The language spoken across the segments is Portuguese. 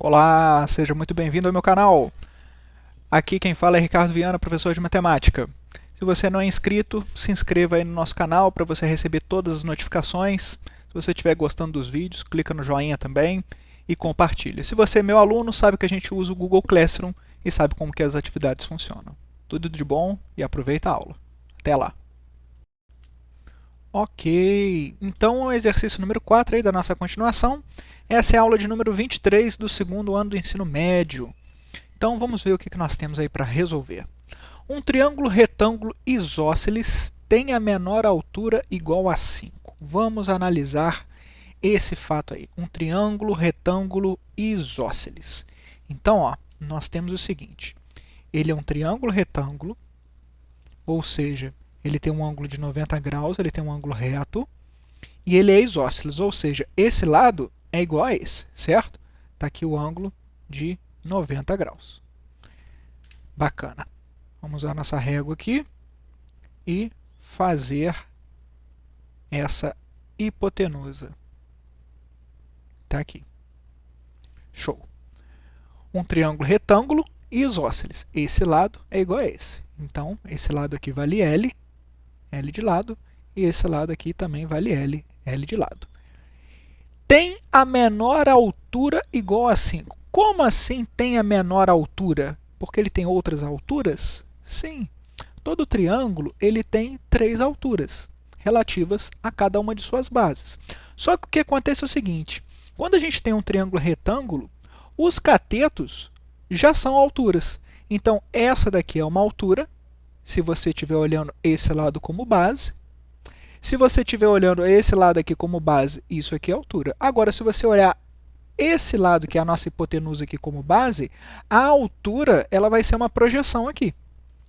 Olá, seja muito bem-vindo ao meu canal. Aqui quem fala é Ricardo Viana, professor de matemática. Se você não é inscrito, se inscreva aí no nosso canal para você receber todas as notificações. Se você estiver gostando dos vídeos, clica no joinha também e compartilha. Se você é meu aluno, sabe que a gente usa o Google Classroom e sabe como que as atividades funcionam. Tudo de bom e aproveita a aula. Até lá! Ok, então o exercício número 4 aí da nossa continuação. Essa é a aula de número 23 do segundo ano do ensino médio. Então vamos ver o que nós temos aí para resolver. Um triângulo retângulo isósceles tem a menor altura igual a 5. Vamos analisar esse fato aí. Um triângulo retângulo isósceles. Então, ó, nós temos o seguinte. Ele é um triângulo retângulo, ou seja, ele tem um ângulo de 90 graus, ele tem um ângulo reto, e ele é isósceles, ou seja, esse lado é igual a esse, certo? Está aqui o ângulo de 90 graus. Bacana. Vamos usar nossa régua aqui e fazer essa hipotenusa. Está aqui. Show. Um triângulo retângulo isósceles. Esse lado é igual a esse. Então, esse lado aqui vale L, L de lado, e esse lado aqui também vale L, L de lado. Tem a menor altura igual a 5. Como assim tem a menor altura? Porque ele tem outras alturas? Sim. Todo triângulo ele tem 3 alturas, relativas a cada uma de suas bases. Só que o que acontece é o seguinte, quando a gente tem um triângulo retângulo, os catetos já são alturas. Então, essa daqui é uma altura, se você estiver olhando esse lado como base. Se você estiver olhando esse lado aqui como base, isso aqui é altura. Agora, se você olhar esse lado, que é a nossa hipotenusa aqui como base, a altura ela vai ser uma projeção aqui,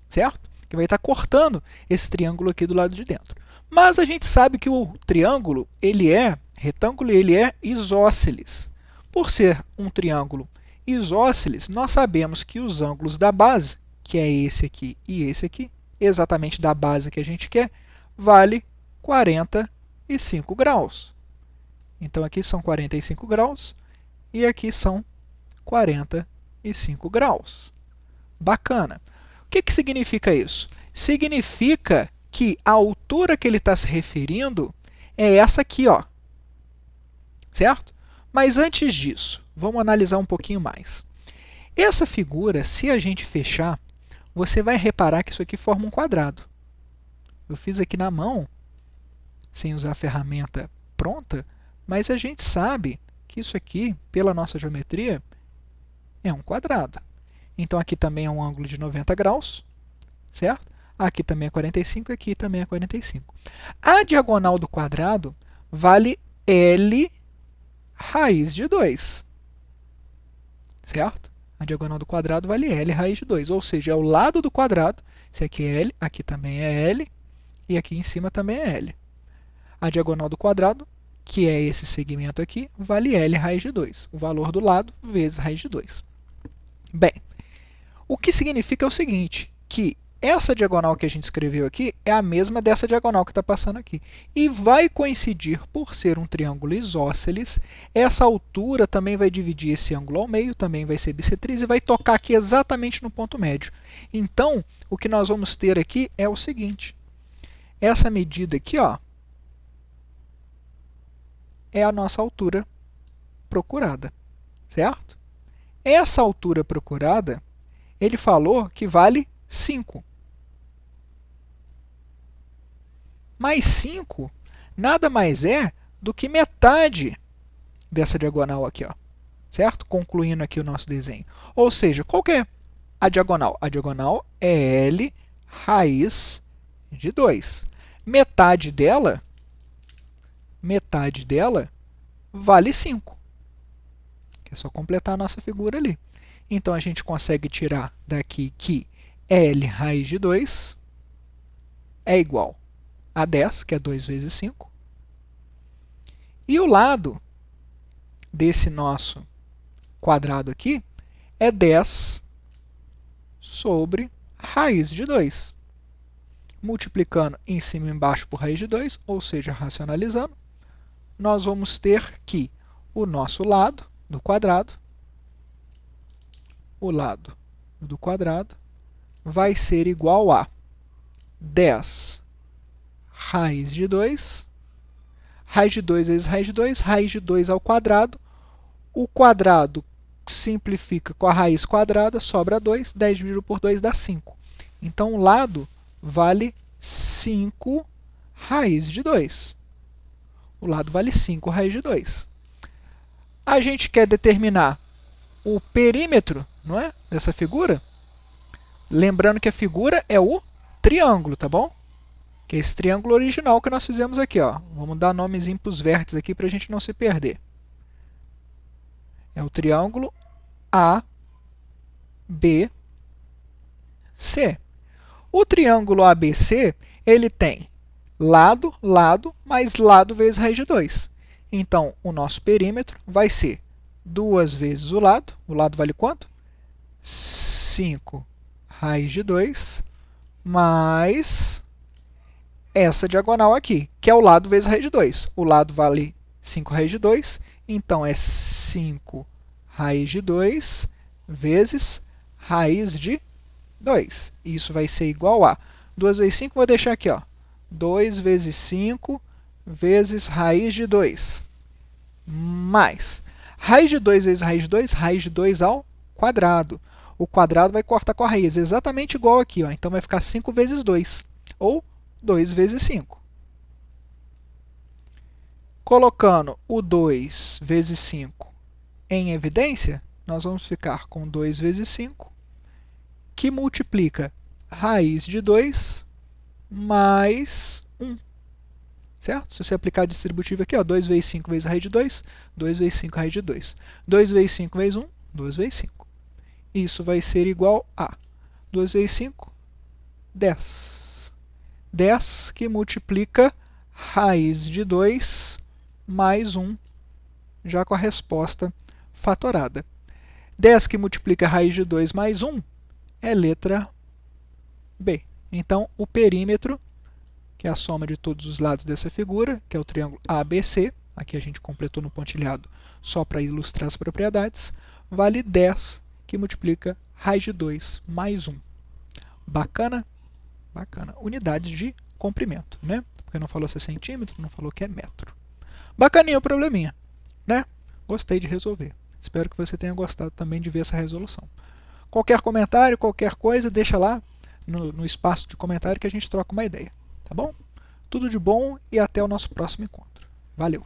certo? Que vai estar cortando esse triângulo aqui do lado de dentro. Mas a gente sabe que o triângulo, ele é retângulo e ele é isósceles. Por ser um triângulo isósceles, nós sabemos que os ângulos da base, que é esse aqui e esse aqui, exatamente da base que a gente quer, vale 45 graus. Então, aqui são 45 graus e aqui são 45 graus. Bacana. O que significa isso? Significa que a altura que ele está se referindo é essa aqui, ó. Certo? Mas antes disso, vamos analisar um pouquinho mais. Essa figura, se a gente fechar, você vai reparar que isso aqui forma um quadrado. Eu fiz aqui na mão, sem usar a ferramenta pronta, mas a gente sabe que isso aqui, pela nossa geometria, é um quadrado. Então, aqui também é um ângulo de 90 graus, certo? Aqui também é 45 e aqui também é 45. A diagonal do quadrado vale L raiz de 2, certo? A diagonal do quadrado vale L raiz de 2, ou seja, é o lado do quadrado. Se aqui é L, aqui também é L, e aqui em cima também é L. A diagonal do quadrado, que é esse segmento aqui, vale L raiz de 2, o valor do lado vezes raiz de 2. Bem, o que significa é o seguinte, que essa diagonal que a gente escreveu aqui é a mesma dessa diagonal que está passando aqui. E vai coincidir, por ser um triângulo isósceles, essa altura também vai dividir esse ângulo ao meio, também vai ser bissetriz e vai tocar aqui exatamente no ponto médio. Então, o que nós vamos ter aqui é o seguinte. Essa medida aqui, ó, é a nossa altura procurada, certo? Essa altura procurada, ele falou que vale 5. Mais 5 nada mais é do que metade dessa diagonal aqui, ó, certo? Concluindo aqui o nosso desenho. Ou seja, qual que é a diagonal? A diagonal é L raiz de 2. Metade dela vale 5. É só completar a nossa figura ali. Então, a gente consegue tirar daqui que L raiz de 2 é igual a 10, que é 2 vezes 5. E o lado desse nosso quadrado aqui é 10 sobre raiz de 2. Multiplicando em cima e embaixo por raiz de 2, ou seja, racionalizando, nós vamos ter que o nosso lado do quadrado o lado do quadrado vai ser igual a 10 raiz de 2, raiz de 2 vezes raiz de 2, raiz de 2 ao quadrado. O quadrado simplifica com a raiz quadrada, sobra 2, 10 dividido por 2 dá 5. Então, o lado vale 5 raiz de 2. O lado vale 5 raiz de 2. A gente quer determinar o perímetro, não é, dessa figura? Lembrando que a figura é o triângulo, tá bom? Que é esse triângulo original que nós fizemos aqui, ó. Vamos dar nomezinho para os vértices aqui para a gente não se perder. É o triângulo ABC. O triângulo ABC, ele tem lado, lado, mais lado vezes raiz de 2. Então, o nosso perímetro vai ser 2 vezes o lado vale quanto? 5 raiz de 2, mais essa diagonal aqui, que é o lado vezes raiz de 2. O lado vale 5 raiz de 2, então é 5 raiz de 2 vezes raiz de 2. Isso vai ser igual a 2 vezes 5, vou deixar aqui, ó, 2 vezes 5 vezes raiz de 2, mais raiz de 2 vezes raiz de 2 ao quadrado. O quadrado vai cortar com a raiz, exatamente igual aqui, ó, então vai ficar 5 vezes 2, ou 2 vezes 5. Colocando o 2 vezes 5 em evidência, nós vamos ficar com 2 vezes 5, que multiplica raiz de 2 mais 1. Certo? Se você aplicar a distributiva aqui, ó, 2 vezes 5 vezes raiz de 2, 2 vezes 5 raiz de 2. 2 vezes 5 vezes 1, 2 vezes 5. Isso vai ser igual a 2 vezes 5, 10. 10 que multiplica raiz de 2 mais 1, já com a resposta fatorada. 10 que multiplica raiz de 2 mais 1 é letra B. Então, o perímetro, que é a soma de todos os lados dessa figura, que é o triângulo ABC, aqui a gente completou no pontilhado só para ilustrar as propriedades, vale 10, que multiplica raiz de 2 mais 1. Bacana? Bacana. Unidades de comprimento, né? Porque não falou se é centímetro, não falou que é metro. Bacaninha o probleminha, né? Gostei de resolver. Espero que você tenha gostado também de ver essa resolução. Qualquer comentário, qualquer coisa, deixa lá no espaço de comentário que a gente troca uma ideia, tá bom? Tudo de bom e até o nosso próximo encontro. Valeu!